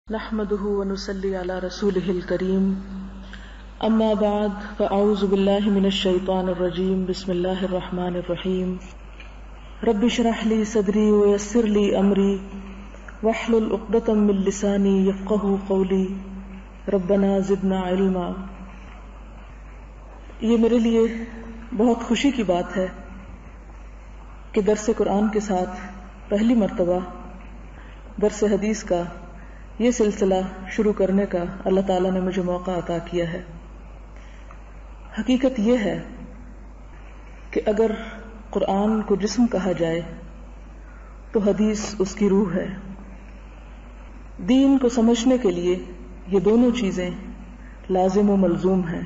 نحمده ونصلي على رسوله الكريم اما بعد فاعوذ بالله من الشيطان الرجيم بسم الله الرحمن الرحيم رب اشرح لي صدري ويسر لي امري واحلل عقدة من لساني يفقهوا قولي ربنا زدنا علما۔ یہ میرے لیے بہت خوشی کی بات ہے کہ درس قرآن کے ساتھ پہلی مرتبہ درس حدیث کا یہ سلسلہ شروع کرنے کا اللہ تعالیٰ نے مجھے موقع عطا کیا ہے۔ حقیقت یہ ہے کہ اگر قرآن کو جسم کہا جائے تو حدیث اس کی روح ہے۔ دین کو سمجھنے کے لیے یہ دونوں چیزیں لازم و ملزوم ہیں۔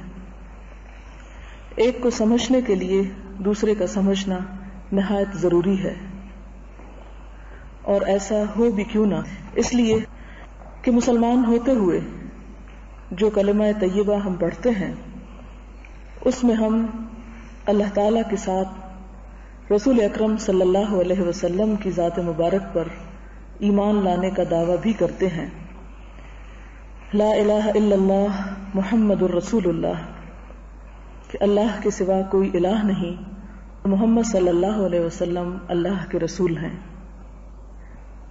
ایک کو سمجھنے کے لیے دوسرے کا سمجھنا نہایت ضروری ہے، اور ایسا ہو بھی کیوں نہ، اس لیے کہ مسلمان ہوتے ہوئے جو کلمہ طیبہ ہم پڑھتے ہیں اس میں ہم اللہ تعالی کے ساتھ رسول اکرم صلی اللہ علیہ وسلم کی ذات مبارک پر ایمان لانے کا دعویٰ بھی کرتے ہیں۔ لا الہ الا اللہ محمد الرسول اللہ، کہ اللہ کے سوا کوئی الہ نہیں، محمد صلی اللہ علیہ وسلم اللہ کے رسول ہیں۔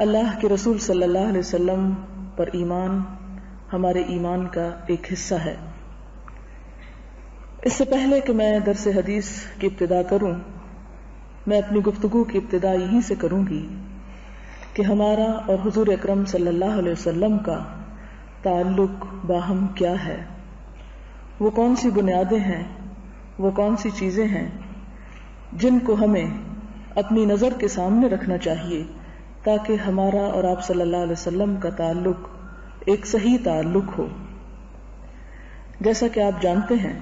اللہ کے رسول صلی اللہ علیہ وسلم پر ایمان ہمارے ایمان کا ایک حصہ ہے۔ اس سے پہلے کہ میں درس حدیث کی ابتدا کروں، میں اپنی گفتگو کی ابتدا یہیں سے کروں گی کہ ہمارا اور حضور اکرم صلی اللہ علیہ وسلم کا تعلق باہم کیا ہے، وہ کون سی بنیادیں ہیں، وہ کون سی چیزیں ہیں جن کو ہمیں اپنی نظر کے سامنے رکھنا چاہیے تاکہ ہمارا اور آپ صلی اللہ علیہ وسلم کا تعلق ایک صحیح تعلق ہو۔ جیسا کہ آپ جانتے ہیں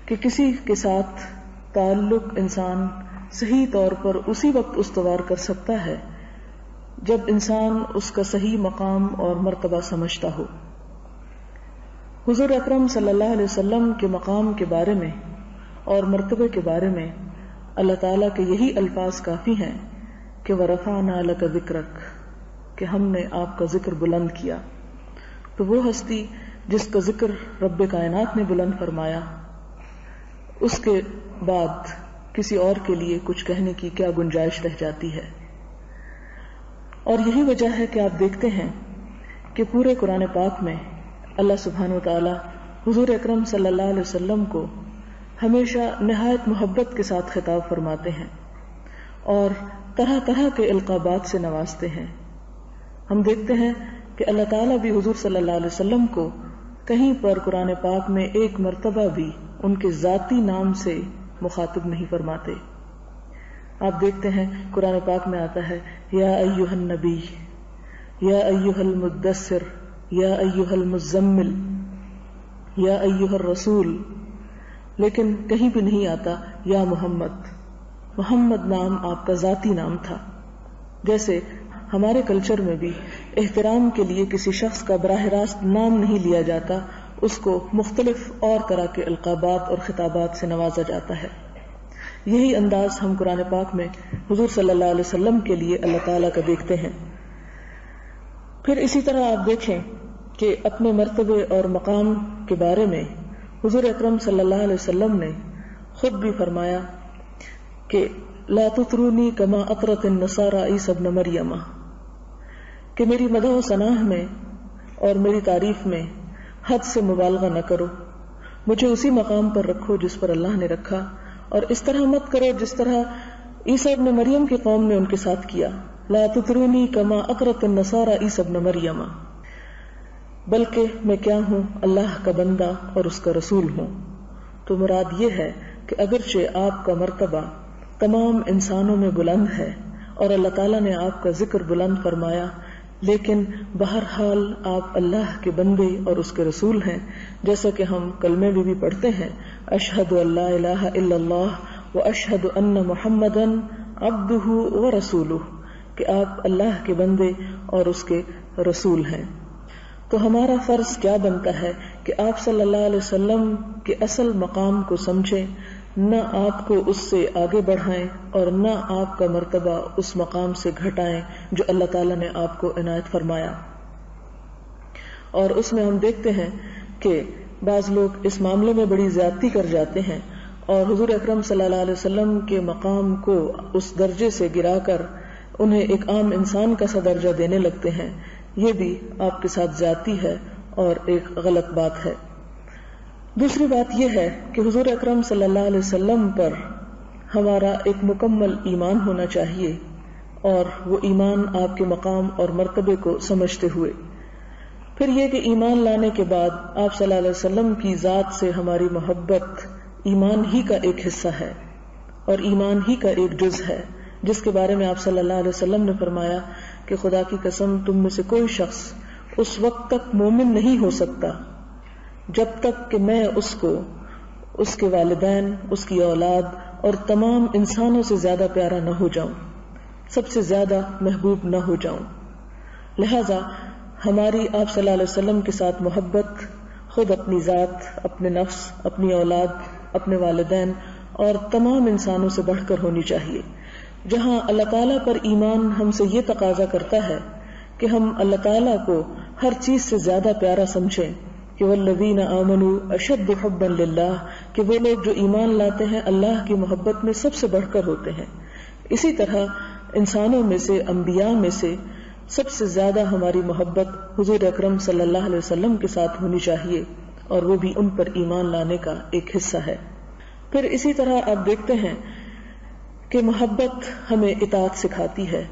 کہ کسی کے ساتھ تعلق انسان صحیح طور پر اسی وقت استوار کر سکتا ہے جب انسان اس کا صحیح مقام اور مرتبہ سمجھتا ہو۔ حضور اکرم صلی اللہ علیہ وسلم کے مقام کے بارے میں اور مرتبے کے بارے میں اللہ تعالیٰ کے یہی الفاظ کافی ہیں کہ وَرَفَعْنَا لَكَ ذِكْرَكَ، کہ ہم نے آپ کا ذکر بلند کیا۔ تو وہ ہستی جس کا ذکر رب کائنات نے بلند فرمایا، اس کے بعد کسی اور کے لیے کچھ کہنے کی کیا گنجائش رہ جاتی ہے؟ اور یہی وجہ ہے کہ آپ دیکھتے ہیں کہ پورے قرآن پاک میں اللہ سبحانہ و تعالی حضور اکرم صلی اللہ علیہ وسلم کو ہمیشہ نہایت محبت کے ساتھ خطاب فرماتے ہیں اور طرح طرح کے القابات سے نوازتے ہیں۔ ہم دیکھتے ہیں کہ اللہ تعالیٰ بھی حضور صلی اللہ علیہ وسلم کو کہیں پر قرآن پاک میں ایک مرتبہ بھی ان کے ذاتی نام سے مخاطب نہیں فرماتے۔ آپ دیکھتے ہیں قرآن پاک میں آتا ہے یا ایھا النبی، یا ایھا المدثر، یا ایھا المزمل، یا ایھا الرسول، لیکن کہیں بھی نہیں آتا یا محمد۔ محمد نام آپ کا ذاتی نام تھا۔ جیسے ہمارے کلچر میں بھی احترام کے لیے کسی شخص کا براہ راست نام نہیں لیا جاتا، اس کو مختلف اور طرح کے القابات اور خطابات سے نوازا جاتا ہے۔ یہی انداز ہم قرآن پاک میں حضور صلی اللہ علیہ وسلم کے لیے اللہ تعالیٰ کا دیکھتے ہیں۔ پھر اسی طرح آپ دیکھیں کہ اپنے مرتبے اور مقام کے بارے میں حضور اکرم صلی اللہ علیہ وسلم نے خود بھی فرمایا کہ لا تطرونی کما اطرت النصارى عیسی ابن مریم، کہ میری مدح و ثناء میں اور میری تعریف میں حد سے مبالغہ نہ کرو، مجھے اسی مقام پر رکھو جس پر اللہ نے رکھا، اور اس طرح مت کرو جس طرح عیسی ابن مریم کی قوم نے ان کے ساتھ کیا۔ لا تطرونی کما اطرت النصارى عیسی ابن مریم، بلکہ میں کیا ہوں؟ اللہ کا بندہ اور اس کا رسول ہوں۔ تو مراد یہ ہے کہ اگرچہ آپ کا مرتبہ تمام انسانوں میں بلند ہے اور اللہ تعالیٰ نے آپ کا ذکر بلند فرمایا، لیکن بہرحال آپ اللہ کے بندے اور اس کے رسول ہیں، جیسا کہ ہم کلمے میں بھی پڑھتے ہیں اشہد ان لا الہ الا اللہ واشہد ان محمدا عبدہ ورسولہ، کہ آپ اللہ کے بندے اور اس کے رسول ہیں۔ تو ہمارا فرض کیا بنتا ہے کہ آپ صلی اللہ علیہ وسلم کے اصل مقام کو سمجھیں، نہ آپ کو اس سے آگے بڑھائیں اور نہ آپ کا مرتبہ اس مقام سے گھٹائیں جو اللہ تعالیٰ نے آپ کو عنایت فرمایا۔ اور اس میں ہم دیکھتے ہیں کہ بعض لوگ اس معاملے میں بڑی زیادتی کر جاتے ہیں اور حضور اکرم صلی اللہ علیہ وسلم کے مقام کو اس درجے سے گرا کر انہیں ایک عام انسان کا سا درجہ دینے لگتے ہیں. یہ بھی آپ کے ساتھ زیادتی ہے اور ایک غلط بات ہے. دوسری بات یہ ہے کہ حضور اکرم صلی اللہ علیہ وسلم پر ہمارا ایک مکمل ایمان ہونا چاہیے، اور وہ ایمان آپ کے مقام اور مرتبے کو سمجھتے ہوئے. پھر یہ کہ ایمان لانے کے بعد آپ صلی اللہ علیہ وسلم کی ذات سے ہماری محبت ایمان ہی کا ایک حصہ ہے اور ایمان ہی کا ایک جز ہے، جس کے بارے میں آپ صلی اللہ علیہ وسلم نے فرمایا کہ خدا کی قسم تم میں سے کوئی شخص اس وقت تک مومن نہیں ہو سکتا جب تک کہ میں اس کو، اس کے والدین، اس کی اولاد اور تمام انسانوں سے زیادہ پیارا نہ ہو جاؤں، سب سے زیادہ محبوب نہ ہو جاؤں. لہذا ہماری آپ صلی اللہ علیہ وسلم کے ساتھ محبت خود اپنی ذات، اپنے نفس، اپنی اولاد، اپنے والدین اور تمام انسانوں سے بڑھ کر ہونی چاہیے. جہاں اللہ تعالیٰ پر ایمان ہم سے یہ تقاضا کرتا ہے کہ ہم اللہ تعالیٰ کو ہر چیز سے زیادہ پیارا سمجھیں کہ والذین آمنوا اشد حبا للہ، کہ وہ لوگ جو ایمان لاتے ہیں اللہ کی محبت میں سب سے بڑھ کر ہوتے ہیں. اسی طرح انسانوں میں سے، انبیاء میں سے سب سے زیادہ ہماری محبت حضور اکرم صلی اللہ علیہ وسلم کے ساتھ ہونی چاہیے، اور وہ بھی ان پر ایمان لانے کا ایک حصہ ہے. پھر اسی طرح آپ دیکھتے ہیں کہ محبت ہمیں اطاعت سکھاتی ہے،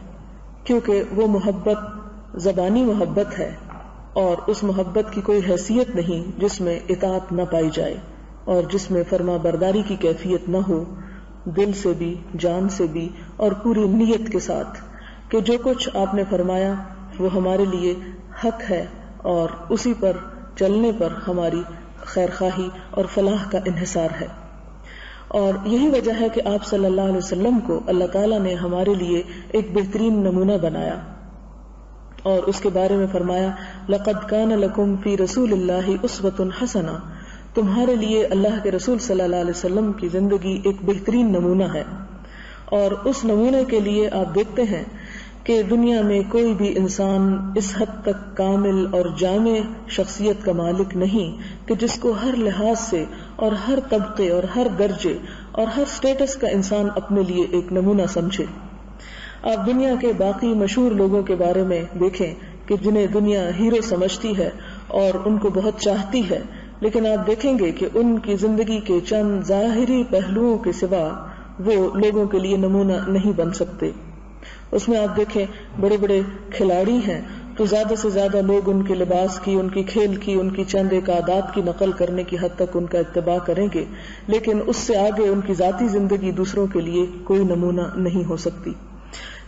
کیونکہ وہ محبت زبانی محبت ہے اور اس محبت کی کوئی حیثیت نہیں جس میں اطاعت نہ پائی جائے اور جس میں فرما برداری کی کیفیت نہ ہو، دل سے بھی، جان سے بھی اور پوری نیت کے ساتھ کہ جو کچھ آپ نے فرمایا وہ ہمارے لیے حق ہے اور اسی پر چلنے پر ہماری خیرخواہی اور فلاح کا انحصار ہے. اور یہی وجہ ہے کہ آپ صلی اللہ علیہ وسلم کو اللہ تعالیٰ نے ہمارے لیے ایک بہترین نمونہ بنایا اور اس کے بارے میں فرمایا لَقَدْ كَانَ لَكُمْ فِي رَسُولِ اللَّهِ أُسْوَةٌ حَسَنَةٌ، تمہارے لیے اللہ کے رسول صلی اللہ علیہ وسلم کی زندگی ایک بہترین نمونہ ہے. اور اس نمونے کے لیے آپ دیکھتے ہیں کہ دنیا میں کوئی بھی انسان اس حد تک کامل اور جامع شخصیت کا مالک نہیں کہ جس کو ہر لحاظ سے اور ہر طبقے اور ہر درجے اور ہر سٹیٹس کا انسان اپنے لیے ایک نمونہ سمجھے. آپ دنیا کے باقی مشہور لوگوں کے بارے میں دیکھیں کہ جنہیں دنیا ہیرو سمجھتی ہے اور ان کو بہت چاہتی ہے، لیکن آپ دیکھیں گے کہ ان کی زندگی کے چند ظاہری پہلوؤں کے سوا وہ لوگوں کے لیے نمونہ نہیں بن سکتے. اس میں آپ دیکھیں بڑے بڑے کھلاڑی ہیں تو زیادہ سے زیادہ لوگ ان کے لباس کی، ان کی کھیل کی، ان کی چند ایک عادات کی نقل کرنے کی حد تک ان کا اتباع کریں گے، لیکن اس سے آگے ان کی ذاتی زندگی دوسروں کے لیے کوئی نمونہ نہیں ہو سکتی.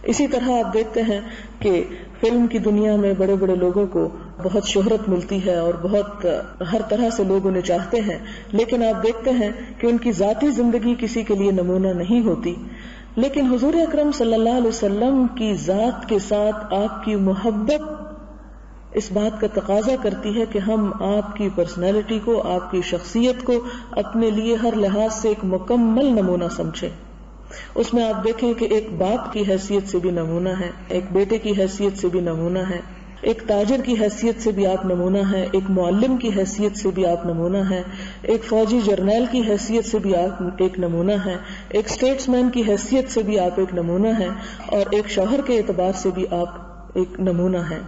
اسی طرح آپ دیکھتے ہیں کہ فلم کی دنیا میں بڑے بڑے لوگوں کو بہت شہرت ملتی ہے اور بہت ہر طرح سے لوگ انہیں چاہتے ہیں، لیکن آپ دیکھتے ہیں کہ ان کی ذاتی زندگی کسی کے لیے نمونہ نہیں ہوتی. لیکن حضور اکرم صلی اللہ علیہ وسلم کی ذات کے ساتھ آپ کی محبت اس بات کا تقاضا کرتی ہے کہ ہم آپ کی پرسنالٹی کو، آپ کی شخصیت کو اپنے لیے ہر لحاظ سے ایک مکمل نمونہ سمجھیں. اس میں آپ دیکھیں کہ ایک باپ کی حیثیت سے بھی نمونہ ہے، ایک بیٹے کی حیثیت سے بھی نمونہ ہے، ایک تاجر کی حیثیت سے بھی آپ نمونہ ہیں، ایک معلم کی حیثیت سے بھی آپ نمونہ ہیں، ایک فوجی جرنیل کی حیثیت سے بھی آپ ایک نمونہ ہیں، ایک اسٹیٹس مین کی حیثیت سے بھی آپ ایک نمونہ ہیں، اور ایک شوہر کے اعتبار سے بھی آپ ایک نمونہ ہیں.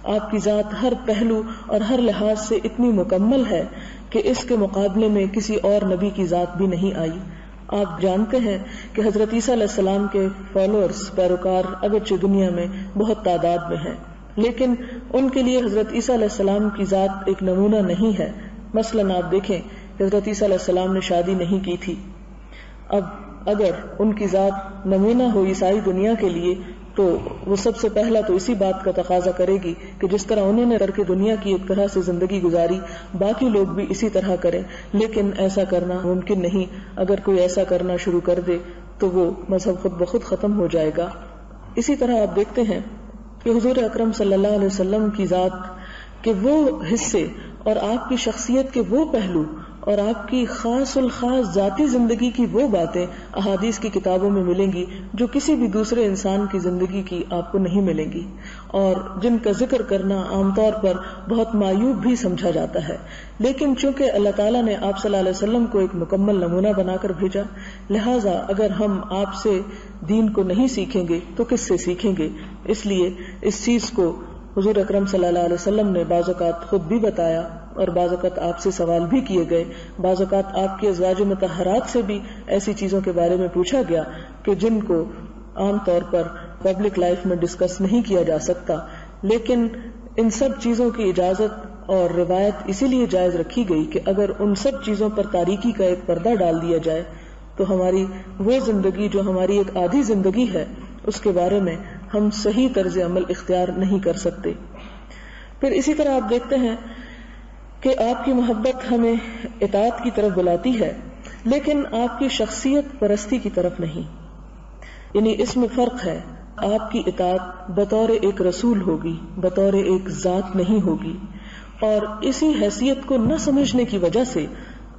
آپ کی ذات ہر پہلو اور ہر لحاظ سے اتنی مکمل ہے کہ اس کے مقابلے میں کسی اور نبی کی ذات بھی نہیں آئی. آپ جانتے ہیں کہ حضرت عیسیٰ علیہ السلام کے فالوورز، پیروکار اگرچہ دنیا میں بہت تعداد میں ہیں، لیکن ان کے لیے حضرت عیسیٰ علیہ السلام کی ذات ایک نمونہ نہیں ہے. مثلاً آپ دیکھیں کہ حضرت عیسیٰ علیہ السلام نے شادی نہیں کی تھی. اب اگر ان کی ذات نمونہ ہو عیسائی دنیا کے لیے تو وہ سب سے پہلا تو اسی بات کا تقاضا کرے گی کہ جس طرح انہوں نے کر کے دنیا کی ایک طرح سے زندگی گزاری باقی لوگ بھی اسی طرح کریں. لیکن ایسا کرنا ممکن نہیں. اگر کوئی ایسا کرنا شروع کر دے تو وہ مذہب خود بخود ختم ہو جائے گا. اسی طرح آپ دیکھتے ہیں کہ حضور اکرم صلی اللہ علیہ وسلم کی ذات کے وہ حصے اور آپ کی شخصیت کے وہ پہلو اور آپ کی خاص الخاص ذاتی زندگی کی وہ باتیں احادیث کی کتابوں میں ملیں گی جو کسی بھی دوسرے انسان کی زندگی کی آپ کو نہیں ملیں گی، اور جن کا ذکر کرنا عام طور پر بہت معیوب بھی سمجھا جاتا ہے، لیکن چونکہ اللہ تعالیٰ نے آپ صلی اللہ علیہ وسلم کو ایک مکمل نمونہ بنا کر بھیجا، لہٰذا اگر ہم آپ سے دین کو نہیں سیکھیں گے تو کس سے سیکھیں گے؟ اس لیے اس چیز کو حضور اکرم صلی اللہ علیہ وسلم نے بعض اوقات خود بھی بتایا، اور بعض اوقات آپ سے سوال بھی کیے گئے، بعض اوقات آپ کے ازواج مطہرات سے بھی ایسی چیزوں کے بارے میں پوچھا گیا کہ جن کو عام طور پر پبلک لائف میں ڈسکس نہیں کیا جا سکتا، لیکن ان سب چیزوں کی اجازت اور روایت اسی لیے جائز رکھی گئی کہ اگر ان سب چیزوں پر تاریکی کا ایک پردہ ڈال دیا جائے تو ہماری وہ زندگی جو ہماری ایک آدھی زندگی ہے اس کے بارے میں ہم صحیح طرز عمل اختیار نہیں کر سکتے۔ پھر اسی طرح آپ دیکھتے ہیں کہ آپ کی محبت ہمیں اطاعت کی طرف بلاتی ہے، لیکن آپ کی شخصیت پرستی کی طرف نہیں، یعنی اس میں فرق ہے۔ آپ کی اطاعت بطور ایک رسول ہوگی، بطور ایک ذات نہیں ہوگی، اور اسی حیثیت کو نہ سمجھنے کی وجہ سے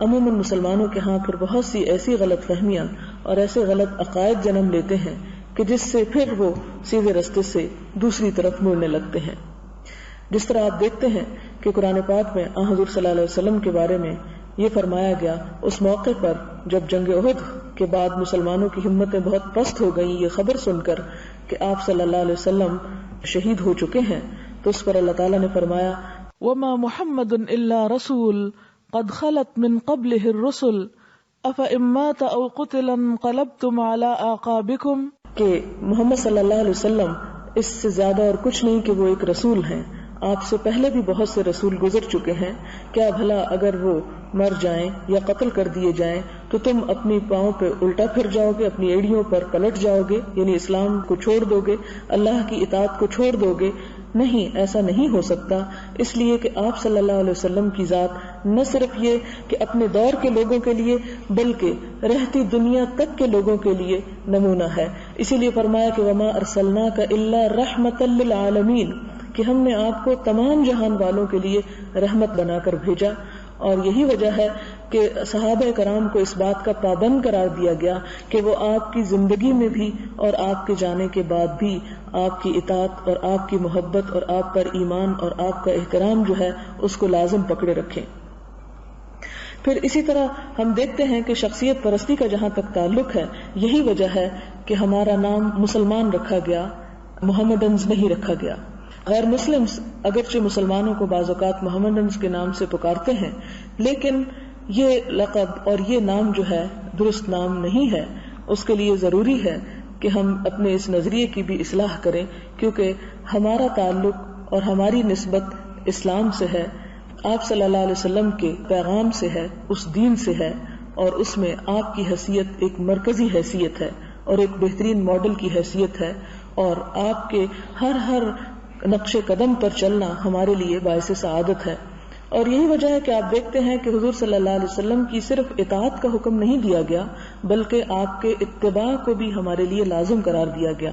عموماً مسلمانوں کے ہاں پھر بہت سی ایسی غلط فہمیاں اور ایسے غلط عقائد جنم لیتے ہیں کہ جس سے پھر وہ سیدھے رستے سے دوسری طرف مڑنے لگتے ہیں۔ جس طرح آپ دیکھتے ہیں کہ قرآن پاک میں حضور صلی اللہ علیہ وسلم کے بارے میں یہ فرمایا گیا اس موقع پر جب جنگ احد کے بعد مسلمانوں کی ہمتیں بہت پست ہو گئیں یہ خبر سن کر کہ آپ صلی اللہ علیہ وسلم شہید ہو چکے ہیں، تو اس پر اللہ تعالیٰ نے فرمایا وَمَا مُحَمَّدٌ إِلَّا رَسُولٌ قَدْ خَلَتْ مِن قَبْلِهِ الرُّسُلُ أَفَإِن مَّاتَ أَوْ قُتِلَ انقلبتم عَلَىٰ أَعْقَابِكُمْ، کہ محمد صلی اللہ علیہ وسلم اس سے زیادہ اور کچھ نہیں کہ وہ ایک رسول ہیں، آپ سے پہلے بھی بہت سے رسول گزر چکے ہیں، کیا بھلا اگر وہ مر جائیں یا قتل کر دیے جائیں تو تم اپنی پاؤں پہ الٹا پھر جاؤ گے، اپنی ایڑیوں پر پلٹ جاؤ گے، یعنی اسلام کو چھوڑ دو گے، اللہ کی اطاعت کو چھوڑ دو گے؟ نہیں، ایسا نہیں ہو سکتا، اس لیے کہ آپ صلی اللہ علیہ وسلم کی ذات نہ صرف یہ کہ اپنے دور کے لوگوں کے لیے بلکہ رہتی دنیا تک کے لوگوں کے لیے نمونہ ہے۔ اسی لیے فرمایا کہ وما ارسلناک الا رحمتا للعالمین، کہ ہم نے آپ کو تمام جہان والوں کے لیے رحمت بنا کر بھیجا، اور یہی وجہ ہے کہ صحابہ کرام کو اس بات کا پابند قرار دیا گیا کہ وہ آپ کی زندگی میں بھی اور آپ کے جانے کے بعد بھی آپ کی اطاعت اور آپ کی محبت اور آپ پر ایمان اور آپ کا احترام جو ہے اس کو لازم پکڑے رکھیں۔ پھر اسی طرح ہم دیکھتے ہیں کہ شخصیت پرستی کا جہاں تک تعلق ہے، یہی وجہ ہے کہ ہمارا نام مسلمان رکھا گیا، محمدنز نہیں رکھا گیا۔ غیر مسلم اگرچہ مسلمانوں کو بعض اوقات محمدنز کے نام سے پکارتے ہیں، لیکن یہ لقب اور یہ نام جو ہے درست نام نہیں ہے۔ اس کے لیے ضروری ہے کہ ہم اپنے اس نظریے کی بھی اصلاح کریں، کیونکہ ہمارا تعلق اور ہماری نسبت اسلام سے ہے، آپ صلی اللہ علیہ وسلم کے پیغام سے ہے، اس دین سے ہے، اور اس میں آپ کی حیثیت ایک مرکزی حیثیت ہے اور ایک بہترین ماڈل کی حیثیت ہے، اور آپ کے ہر نقش قدم پر چلنا ہمارے لیے باعث سعادت ہے۔ اور یہی وجہ ہے کہ آپ دیکھتے ہیں کہ حضور صلی اللہ علیہ وسلم کی صرف اطاعت کا حکم نہیں دیا گیا بلکہ آپ کے اتباع کو بھی ہمارے لیے لازم قرار دیا گیا۔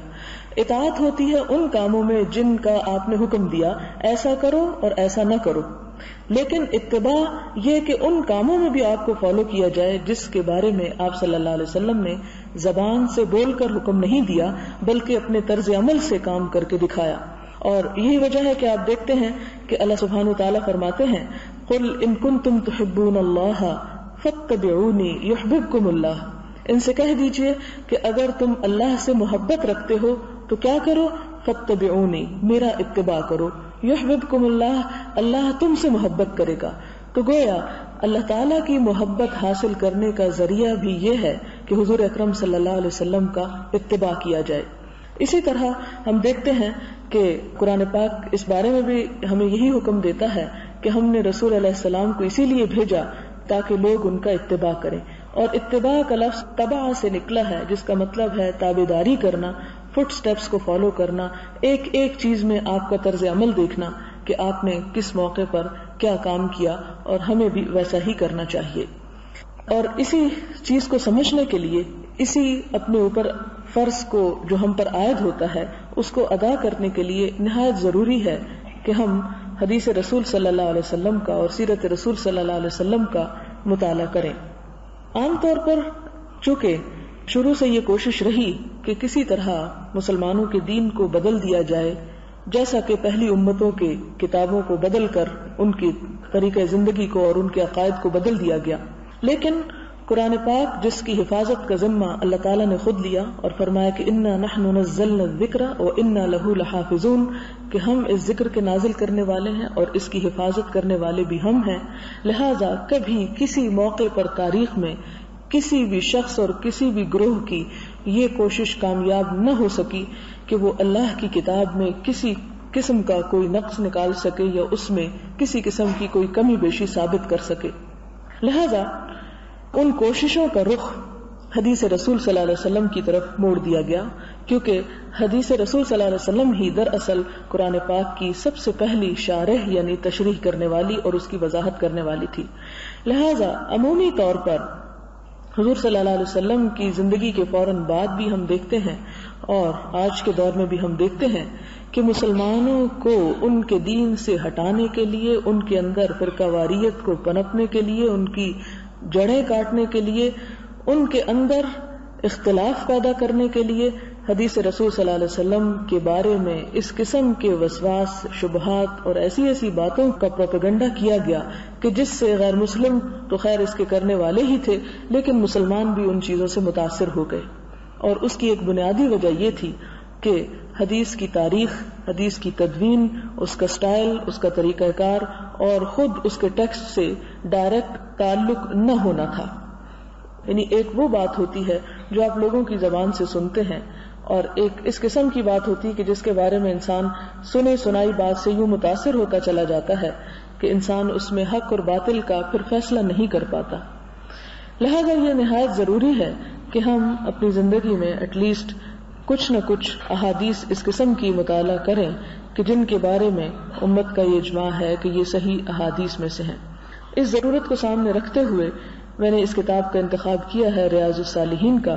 اطاعت ہوتی ہے ان کاموں میں جن کا آپ نے حکم دیا ایسا کرو اور ایسا نہ کرو، لیکن اتباع یہ کہ ان کاموں میں بھی آپ کو فالو کیا جائے جس کے بارے میں آپ صلی اللہ علیہ وسلم نے زبان سے بول کر حکم نہیں دیا بلکہ اپنے طرز عمل سے کام کر کے دکھایا۔ اور یہی وجہ ہے کہ آپ دیکھتے ہیں کہ اللہ سبحانہ وتعالیٰ فرماتے ہیں قُلْ إِن كُنتُمْ تُحِبُّونَ اللَّهَ فَاتَّبِعُونِي يُحْبِبْكُمُ اللَّهُ، ان سے کہہ دیجئے کہ اگر تم اللہ سے محبت رکھتے ہو تو کیا کرو؟ فَاتَّبِعُونِی، میرا اتباع کرو، يُحْبِبْكُمُ اللَّهُ، اللہ تم سے محبت کرے گا۔ تو گویا اللہ تعالیٰ کی محبت حاصل کرنے کا ذریعہ بھی یہ ہے کہ حضور اکرم صلی اللہ علیہ وسلم کا اتباع کیا جائے۔ اسی طرح ہم دیکھتے ہیں کہ قرآن پاک اس بارے میں بھی ہمیں یہی حکم دیتا ہے کہ ہم نے رسول علیہ السلام کو اسی لیے بھیجا تاکہ لوگ ان کا اتباع کریں، اور اتباع کا لفظ تبع سے نکلا ہے جس کا مطلب ہے تابعداری کرنا، فٹ سٹیپس کو فالو کرنا، ایک ایک چیز میں آپ کا طرز عمل دیکھنا کہ آپ نے کس موقع پر کیا کام کیا، اور ہمیں بھی ویسا ہی کرنا چاہیے۔ اور اسی چیز کو سمجھنے کے لیے، اسی اپنے اوپر فرض کو جو ہم پر عائد ہوتا ہے اس کو ادا کرنے کے لیے نہایت ضروری ہے کہ ہم حدیث رسول صلی اللہ علیہ وسلم کا اور سیرت رسول صلی اللہ علیہ وسلم کا مطالعہ کریں. عام طور پر چونکہ شروع سے یہ کوشش رہی کہ کسی طرح مسلمانوں کے دین کو بدل دیا جائے، جیسا کہ پہلی امتوں کے کتابوں کو بدل کر ان کی طریقہ زندگی کو اور ان کے عقائد کو بدل دیا گیا، لیکن قرآن پاک جس کی حفاظت کا ذمہ اللہ تعالیٰ نے خود لیا اور فرمایا کہ انا نحن نزلنا الذکر وانا لہ لحافظون، کہ ہم اس ذکر کے نازل کرنے والے ہیں اور اس کی حفاظت کرنے والے بھی ہم ہیں. لہذا کبھی کسی موقع پر تاریخ میں کسی بھی شخص اور کسی بھی گروہ کی یہ کوشش کامیاب نہ ہو سکی کہ وہ اللہ کی کتاب میں کسی قسم کا کوئی نقص نکال سکے یا اس میں کسی قسم کی کوئی کمی بیشی ثابت کر سکے. لہذا ان کوششوں کا رخ حدیث رسول صلی اللہ علیہ وسلم کی طرف موڑ دیا گیا، کیونکہ حدیث رسول صلی اللہ علیہ وسلم ہی دراصل قرآن پاک کی سب سے پہلی شارح یعنی تشریح کرنے والی اور اس کی وضاحت کرنے والی تھی. لہذا عمومی طور پر حضور صلی اللہ علیہ وسلم کی زندگی کے فوراً بعد بھی ہم دیکھتے ہیں اور آج کے دور میں بھی ہم دیکھتے ہیں کہ مسلمانوں کو ان کے دین سے ہٹانے کے لیے، ان کے اندر فرقہ واریت کو پنپنے کے لیے، ان کی جڑیں کاٹنے کے لیے، ان کے اندر اختلاف پیدا کرنے کے لیے حدیث رسول صلی اللہ علیہ وسلم کے بارے میں اس قسم کے وسواس، شبہات اور ایسی ایسی باتوں کا پروپیگنڈا کیا گیا کہ جس سے غیر مسلم تو خیر اس کے کرنے والے ہی تھے، لیکن مسلمان بھی ان چیزوں سے متاثر ہو گئے. اور اس کی ایک بنیادی وجہ یہ تھی کہ حدیث کی تاریخ، حدیث کی تدوین، اس کا سٹائل، اس کا طریقہ کار اور خود اس کے ٹیکسٹ سے ڈائریکٹ تعلق نہ ہونا تھا. یعنی ایک وہ بات ہوتی ہے جو آپ لوگوں کی زبان سے سنتے ہیں اور ایک اس قسم کی بات ہوتی ہے کہ جس کے بارے میں انسان سنی سنائی بات سے یوں متاثر ہوتا چلا جاتا ہے کہ انسان اس میں حق اور باطل کا پھر فیصلہ نہیں کر پاتا. لہذا یہ نہایت ضروری ہے کہ ہم اپنی زندگی میں ایٹ لیسٹ کچھ نہ کچھ احادیث اس قسم کی مطالعہ کریں کہ جن کے بارے میں امت کا یہ اجماع ہے کہ یہ صحیح احادیث میں سے ہیں. اس ضرورت کو سامنے رکھتے ہوئے میں نے اس کتاب کا انتخاب کیا ہے ریاض الصالحین کا،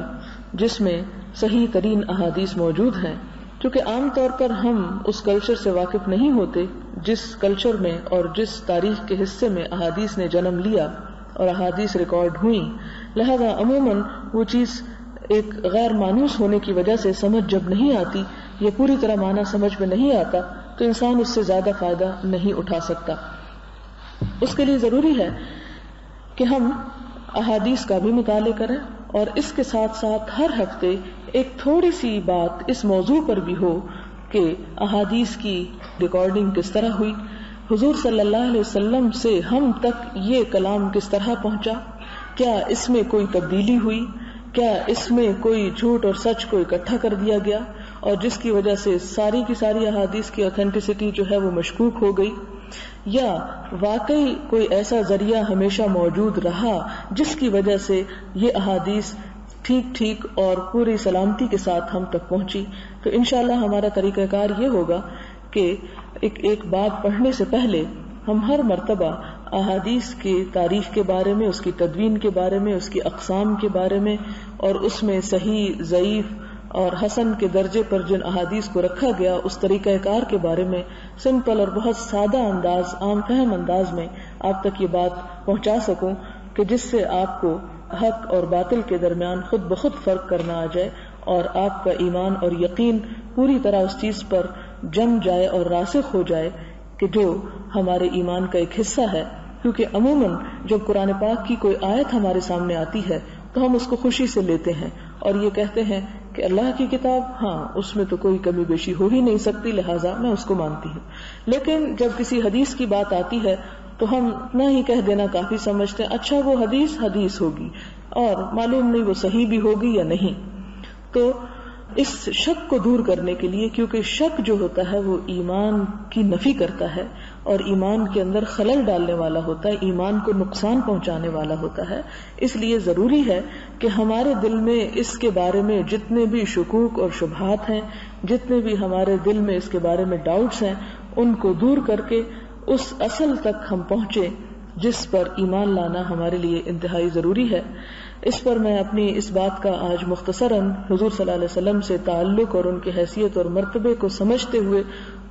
جس میں صحیح ترین احادیث موجود ہیں. کیونکہ عام طور پر ہم اس کلچر سے واقف نہیں ہوتے جس کلچر میں اور جس تاریخ کے حصے میں احادیث نے جنم لیا اور احادیث ریکارڈ ہوئیں. لہذا عموماً وہ چیز ایک غیر مانوس ہونے کی وجہ سے سمجھ جب نہیں آتی یا پوری طرح معنی سمجھ میں نہیں آتا تو انسان اس سے زیادہ فائدہ نہیں اٹھا سکتا. اس کے لیے ضروری ہے کہ ہم احادیث کا بھی مطالعہ کریں اور اس کے ساتھ ساتھ ہر ہفتے ایک تھوڑی سی بات اس موضوع پر بھی ہو کہ احادیث کی ریکارڈنگ کس طرح ہوئی، حضور صلی اللہ علیہ وسلم سے ہم تک یہ کلام کس طرح پہنچا، کیا اس میں کوئی تبدیلی ہوئی، کیا اس میں کوئی جھوٹ اور سچ کو اکٹھا کر دیا گیا اور جس کی وجہ سے ساری کی ساری احادیث کی اوتھینٹسٹی جو ہے وہ مشکوک ہو گئی، یا واقعی کوئی ایسا ذریعہ ہمیشہ موجود رہا جس کی وجہ سے یہ احادیث ٹھیک ٹھیک اور پوری سلامتی کے ساتھ ہم تک پہنچی. تو انشاءاللہ ہمارا طریقہ کار یہ ہوگا کہ ایک بات پڑھنے سے پہلے ہم ہر مرتبہ احادیث کی تاریخ کے بارے میں، اس کی تدوین کے بارے میں، اس کی اقسام کے بارے میں اور اس میں صحیح، ضعیف اور حسن کے درجے پر جن احادیث کو رکھا گیا اس طریقہ کار کے بارے میں سمپل اور بہت سادہ انداز، عام فہم انداز میں آپ تک یہ بات پہنچا سکوں کہ جس سے آپ کو حق اور باطل کے درمیان خود بخود فرق کرنا آ جائے اور آپ کا ایمان اور یقین پوری طرح اس چیز پر جم جائے اور راسخ ہو جائے کہ جو ہمارے ایمان کا ایک حصہ ہے. کیونکہ عموماً جب قرآن پاک کی کوئی آیت ہمارے سامنے آتی ہے تو ہم اس کو خوشی سے لیتے ہیں اور یہ کہتے ہیں کہ اللہ کی کتاب، ہاں اس میں تو کوئی کمی بیشی ہو ہی نہیں سکتی، لہٰذا میں اس کو مانتی ہوں. لیکن جب کسی حدیث کی بات آتی ہے تو ہم اتنا ہی کہہ دینا کافی سمجھتے ہیں، اچھا وہ حدیث ہوگی اور معلوم نہیں وہ صحیح بھی ہوگی یا نہیں. تو اس شک کو دور کرنے کے لیے، کیونکہ شک جو ہوتا ہے وہ ایمان کی نفی کرتا ہے اور ایمان کے اندر خلل ڈالنے والا ہوتا ہے، ایمان کو نقصان پہنچانے والا ہوتا ہے، اس لیے ضروری ہے کہ ہمارے دل میں اس کے بارے میں جتنے بھی شکوک اور شبہات ہیں، جتنے بھی ہمارے دل میں اس کے بارے میں ڈاؤٹس ہیں، ان کو دور کر کے اس اصل تک ہم پہنچے جس پر ایمان لانا ہمارے لیے انتہائی ضروری ہے. اس پر میں اپنی اس بات کا آج مختصراً حضور صلی اللہ علیہ وسلم سے تعلق اور ان کی حیثیت اور مرتبے کو سمجھتے ہوئے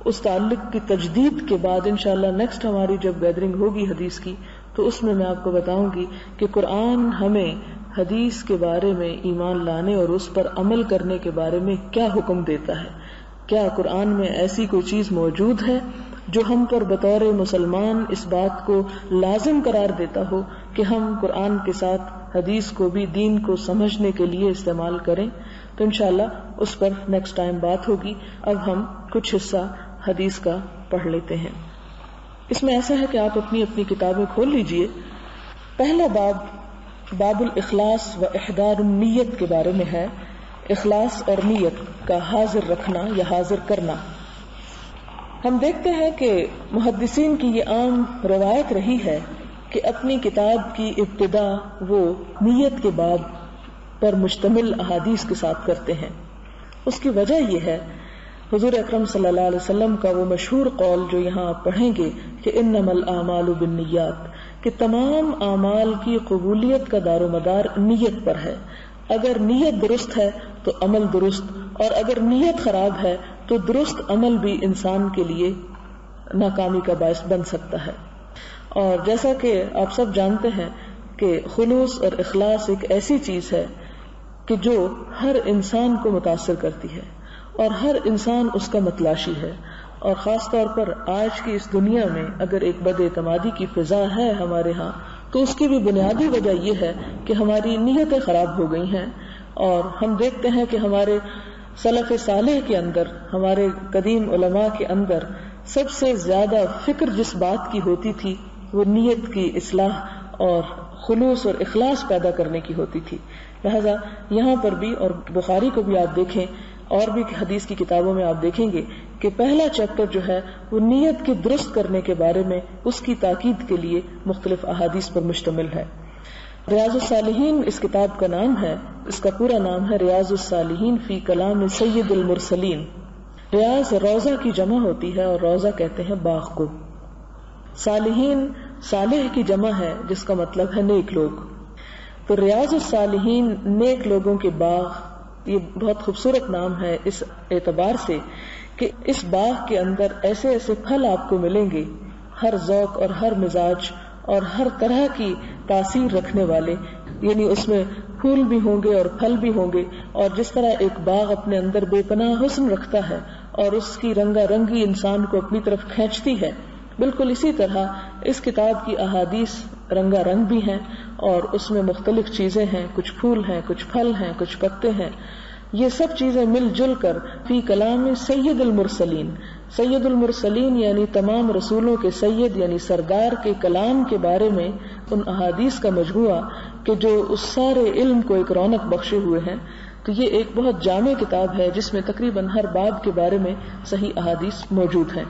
اس تعلق کی تجدید کے بعد انشاءاللہ نیکسٹ ہماری جب گیدرنگ ہوگی حدیث کی تو اس میں آپ کو بتاؤں گی کہ قرآن ہمیں حدیث کے بارے میں ایمان لانے اور اس پر عمل کرنے کے بارے میں کیا حکم دیتا ہے. کیا قرآن میں ایسی کوئی چیز موجود ہے جو ہم پر بطور مسلمان اس بات کو لازم قرار دیتا ہو کہ ہم قرآن کے ساتھ حدیث کو بھی دین کو سمجھنے کے لیے استعمال کریں. تو انشاءاللہ اس پر نیکسٹ ٹائم بات ہوگی. اب ہم کچھ حصہ حدیث کا پڑھ لیتے ہیں. اس میں ایسا ہے کہ آپ اپنی اپنی کتابیں کھول لیجئے. پہلا باب الاخلاص و احضار النیت کے بارے میں ہے. اخلاص اور نیت کا حاضر رکھنا یا حاضر کرنا. ہم دیکھتے ہیں کہ محدثین کی یہ عام روایت رہی ہے کہ اپنی کتاب کی ابتدا وہ نیت کے باب پر مشتمل احادیث کے ساتھ کرتے ہیں. اس کی وجہ یہ ہے حضور اکرم صلی اللہ علیہ وسلم کا وہ مشہور قول جو یہاں آپ پڑھیں گے کہ انما الاعمال بالنیات، کہ تمام اعمال کی قبولیت کا دار و مدار نیت پر ہے. اگر نیت درست ہے تو عمل درست، اور اگر نیت خراب ہے تو درست عمل بھی انسان کے لیے ناکامی کا باعث بن سکتا ہے. اور جیسا کہ آپ سب جانتے ہیں کہ خلوص اور اخلاص ایک ایسی چیز ہے کہ جو ہر انسان کو متاثر کرتی ہے اور ہر انسان اس کا متلاشی ہے. اور خاص طور پر آج کی اس دنیا میں اگر ایک بد اعتمادی کی فضا ہے ہمارے ہاں تو اس کی بھی بنیادی وجہ یہ ہے کہ ہماری نیتیں خراب ہو گئی ہیں. اور ہم دیکھتے ہیں کہ ہمارے سلف صالح کے اندر، ہمارے قدیم علماء کے اندر سب سے زیادہ فکر جس بات کی ہوتی تھی وہ نیت کی اصلاح اور خلوص اور اخلاص پیدا کرنے کی ہوتی تھی. لہذا یہاں پر بھی، اور بخاری کو بھی آپ دیکھیں اور بھی حدیث کی کتابوں میں آپ دیکھیں گے کہ پہلا چیپٹر جو ہے وہ نیت کے درست کرنے کے بارے میں اس کی تاکید کے لیے مختلف احادیث پر مشتمل ہے. ریاض الصالحین اس کتاب کا نام ہے. اس کا پورا نام ہے ریاض الصالحین فی کلام سید المرسلین. ریاض روضہ کی جمع ہوتی ہے اور روضہ کہتے ہیں باغ کو. صالحین صالح کی جمع ہے جس کا مطلب ہے نیک لوگ. تو ریاض الصالحین نیک لوگوں کے باغ، یہ بہت خوبصورت نام ہے اس اعتبار سے کہ اس باغ کے اندر ایسے ایسے پھل آپ کو ملیں گے، ہر ذوق اور ہر مزاج اور ہر طرح کی تاثیر رکھنے والے. یعنی اس میں پھول بھی ہوں گے اور پھل بھی ہوں گے. اور جس طرح ایک باغ اپنے اندر بے پناہ حسن رکھتا ہے اور اس کی رنگا رنگی انسان کو اپنی طرف کھینچتی ہے، بالکل اسی طرح اس کتاب کی احادیث رنگا رنگ بھی ہیں اور اس میں مختلف چیزیں ہیں. کچھ پھول ہیں، کچھ پھل ہیں، کچھ پتے ہیں. یہ سب چیزیں مل جل کر فی کلام سید المرسلین، سید المرسلین یعنی تمام رسولوں کے سید یعنی سردار کے کلام کے بارے میں ان احادیث کا مجموعہ کہ جو اس سارے علم کو ایک رونق بخشے ہوئے ہیں. تو یہ ایک بہت جامع کتاب ہے جس میں تقریباً ہر باب کے بارے میں صحیح احادیث موجود ہیں.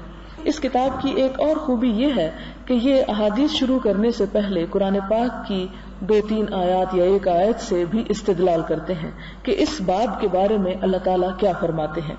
اس کتاب کی ایک اور خوبی یہ ہے کہ یہ احادیث شروع کرنے سے پہلے قرآن پاک کی 2-3 آیات یا ایک آیت سے بھی استدلال کرتے ہیں کہ اس باب کے بارے میں اللہ تعالیٰ کیا فرماتے ہیں.